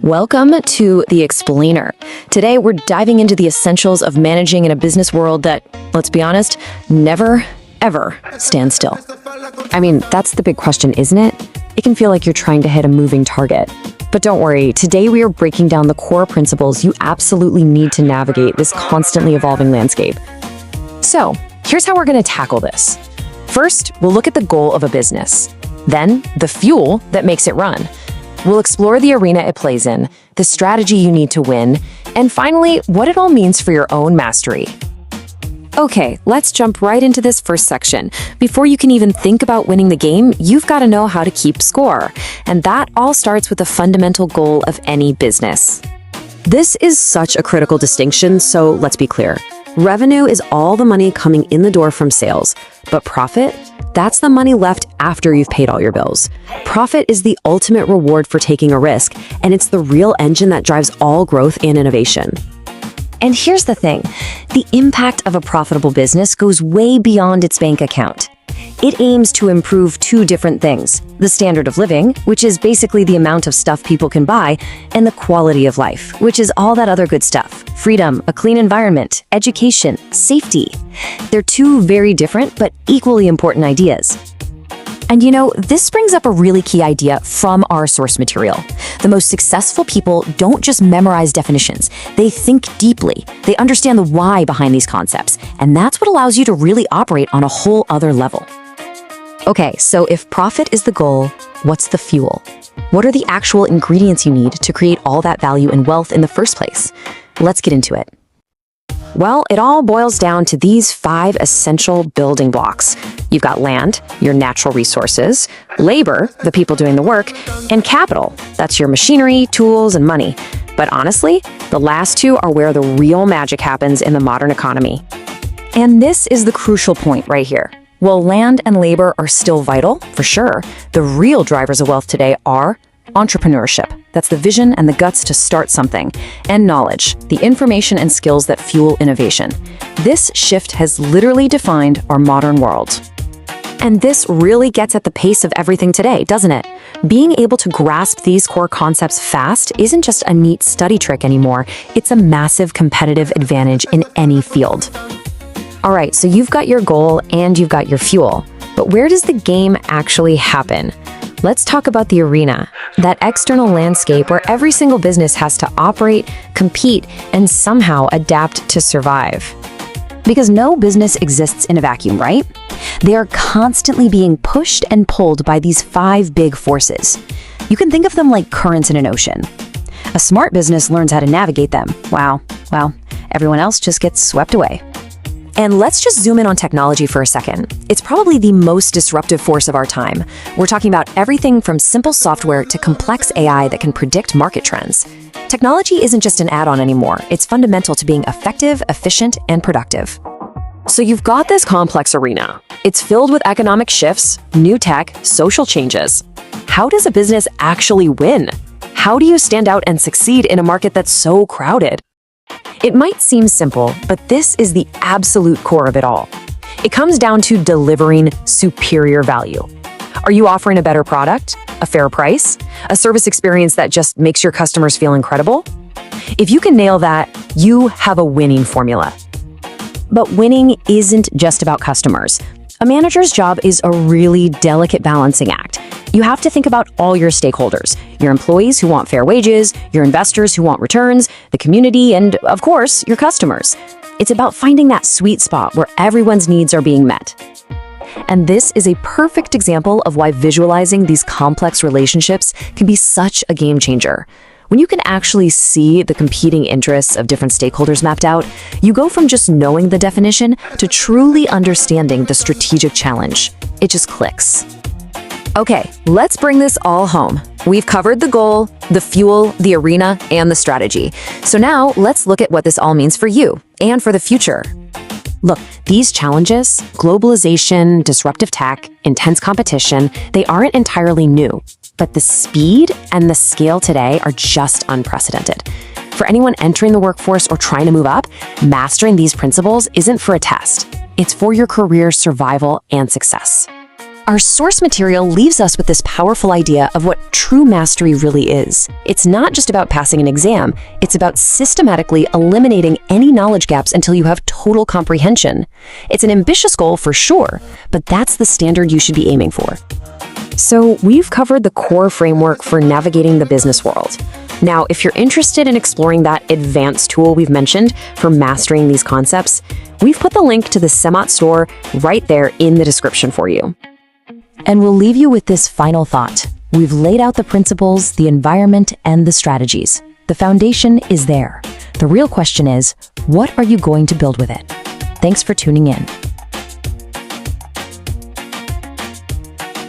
Welcome to The Explainer. Today, we're diving into the essentials of managing in a business world that, let's be honest, never, ever stands still. I mean, that's the big question, isn't it? It can feel like you're trying to hit a moving target. But don't worry, today we are breaking down the core principles you absolutely need to navigate this constantly evolving landscape. So, here's how we're going to tackle this. First, we'll look at the goal of a business. Then, the fuel that makes it run. We'll explore the arena it plays in, the strategy you need to win, and finally, what it all means for your own mastery. Okay, let's jump right into this first section. Before you can even think about winning the game, you've got to know how to keep score. And that all starts with the fundamental goal of any business. This is such a critical distinction, so let's be clear. Revenue is all the money coming in the door from sales, but profit? That's the money left after you've paid all your bills. Profit is the ultimate reward for taking a risk, and it's the real engine that drives all growth and innovation. And here's the thing, the impact of a profitable business goes way beyond its bank account. It aims to improve two different things, the standard of living, which is basically the amount of stuff people can buy, and the quality of life, which is all that other good stuff. Freedom, a clean environment, education, safety. They're two very different but equally important ideas. And you know, this brings up a really key idea from our source material. The most successful people don't just memorize definitions. They think deeply. They understand the why behind these concepts. And that's what allows you to really operate on a whole other level. Okay, so if profit is the goal, what's the fuel? What are the actual ingredients you need to create all that value and wealth in the first place? Let's get into it. Well, it all boils down to these 5 essential building blocks. You've got land, your natural resources, labor, the people doing the work, and capital. That's your machinery, tools, and money. But honestly, the last 2 are where the real magic happens in the modern economy. And this is the crucial point right here. While land and labor are still vital, for sure, the real drivers of wealth today are entrepreneurship. That's the vision and the guts to start something. And knowledge, the information and skills that fuel innovation. This shift has literally defined our modern world. And this really gets at the pace of everything today, doesn't it? Being able to grasp these core concepts fast isn't just a neat study trick anymore. It's a massive competitive advantage in any field. All right, so you've got your goal and you've got your fuel. But where does the game actually happen? Let's talk about the arena, that external landscape where every single business has to operate, compete, and somehow adapt to survive. Because no business exists in a vacuum, right? They are constantly being pushed and pulled by these 5 big forces. You can think of them like currents in an ocean. A smart business learns how to navigate them. Wow, well, everyone else just gets swept away. And let's just zoom in on technology for a second. It's probably the most disruptive force of our time. We're talking about everything from simple software to complex AI that can predict market trends. Technology isn't just an add-on anymore. It's fundamental to being effective, efficient, and productive. So you've got this complex arena. It's filled with economic shifts, new tech, social changes. How does a business actually win? How do you stand out and succeed in a market that's so crowded? It might seem simple, but this is the absolute core of it all. It comes down to delivering superior value. Are you offering a better product, a fair price, a service experience that just makes your customers feel incredible? If you can nail that, you have a winning formula. But winning isn't just about customers. A manager's job is a really delicate balancing act. You have to think about all your stakeholders, your employees who want fair wages, your investors who want returns, the community, and of course, your customers. It's about finding that sweet spot where everyone's needs are being met. And this is a perfect example of why visualizing these complex relationships can be such a game changer. When you can actually see the competing interests of different stakeholders mapped out, you go from just knowing the definition to truly understanding the strategic challenge. It just clicks. Okay, let's bring this all home. We've covered the goal, the fuel, the arena, and the strategy. So now let's look at what this all means for you and for the future. Look, these challenges, globalization, disruptive tech, intense competition, they aren't entirely new. But the speed and the scale today are just unprecedented. For anyone entering the workforce or trying to move up, mastering these principles isn't for a test. It's for your career survival and success. Our source material leaves us with this powerful idea of what true mastery really is. It's not just about passing an exam, it's about systematically eliminating any knowledge gaps until you have total comprehension. It's an ambitious goal for sure, but that's the standard you should be aiming for. So we've covered the core framework for navigating the business world. Now, if you're interested in exploring that advanced tool we've mentioned for mastering these concepts, we've put the link to the SEMAT store right there in the description for you. And we'll leave you with this final thought. We've laid out the principles, the environment, and the strategies. The foundation is there. The real question is, what are you going to build with it? Thanks for tuning in.